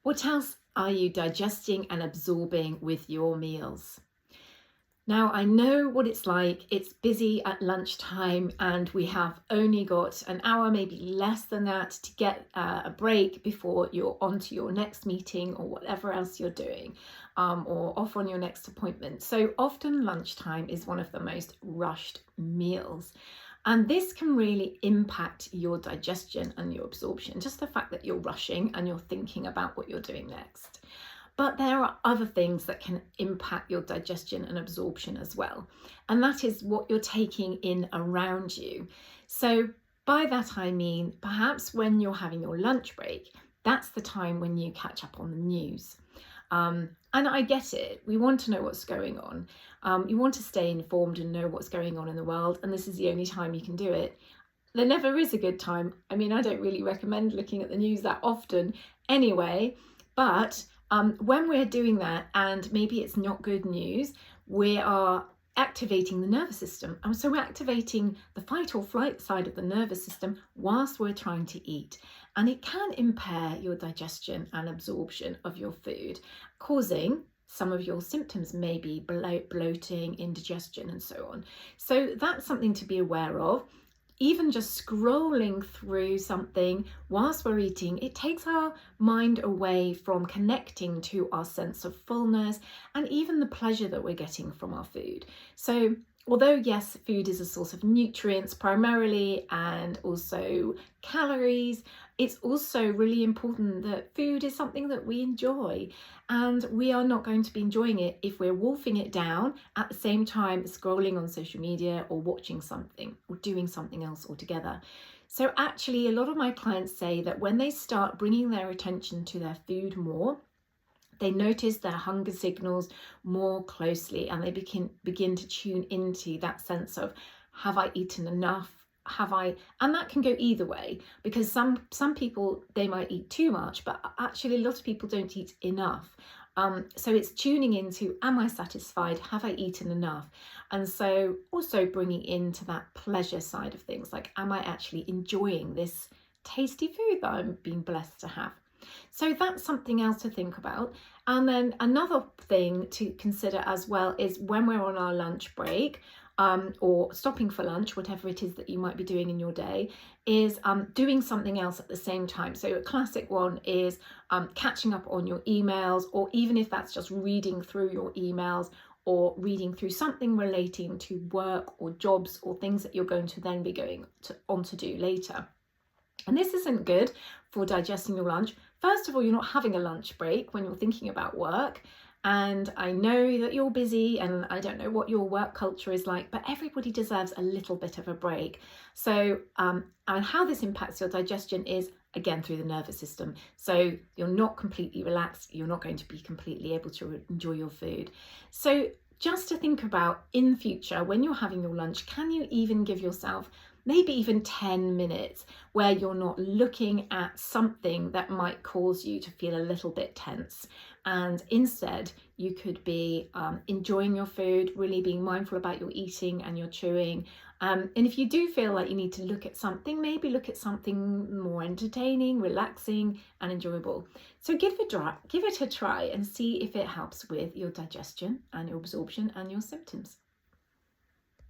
What else are you digesting and absorbing with your meals? Now, I know what it's like. It's busy at lunchtime and we have only got an hour, maybe less than that, to get a break before you're on to your next meeting or whatever else you're doing, or off on your next appointment. So often lunchtime is one of the most rushed meals. And this can really impact your digestion and your absorption, just the fact that you're rushing and you're thinking about what you're doing next. But there are other things that can impact your digestion and absorption as well. And that is what you're taking in around you. So by that I mean, perhaps when you're having your lunch break, that's the time when you catch up on the news. And I get it. We want to know what's going on. You want to stay informed and know what's going on in the world. And this is the only time you can do it. There never is a good time. I mean, I don't really recommend looking at the news that often anyway, but when we're doing that and maybe it's not good news, we are activating the nervous system. And so we're activating the fight or flight side of the nervous system whilst we're trying to eat. And it can impair your digestion and absorption of your food, causing some of your symptoms, maybe bloating, indigestion, and so on. So that's something to be aware of. Even just scrolling through something whilst we're eating, it takes our mind away from connecting to our sense of fullness and even the pleasure that we're getting from our food. So although yes, food is a source of nutrients primarily and also calories, it's also really important that food is something that we enjoy, and we are not going to be enjoying it if we're wolfing it down at the same time scrolling on social media or watching something or doing something else altogether. So actually, a lot of my clients say that when they start bringing their attention to their food more, they notice their hunger signals more closely and they begin to tune into that sense of, have I eaten enough? And that can go either way, because some people, they might eat too much, but actually a lot of people don't eat enough. So it's tuning into, am I satisfied? Have I eaten enough? And so also bringing into that pleasure side of things, like, am I actually enjoying this tasty food that I'm being blessed to have? So that's something else to think about. And then another thing to consider as well is when we're on our lunch break, or stopping for lunch, whatever it is that you might be doing in your day, is doing something else at the same time. So a classic one is catching up on your emails, or even if that's just reading through your emails or reading through something relating to work or jobs or things that you're going to then be going on to do later. And this isn't good for digesting your lunch. First of all, you're not having a lunch break when you're thinking about work. And I know that you're busy and I don't know what your work culture is like, but everybody deserves a little bit of a break. So, and how this impacts your digestion is, again, through the nervous system. So you're not completely relaxed. You're not going to be completely able to enjoy your food. So just to think about in future, when you're having your lunch, can you even give yourself maybe even 10 minutes where you're not looking at something that might cause you to feel a little bit tense, and instead you could be enjoying your food, really being mindful about your eating and your chewing. And if you do feel like you need to look at something, maybe look at something more entertaining, relaxing and enjoyable. So give it a try and see if it helps with your digestion and your absorption and your symptoms.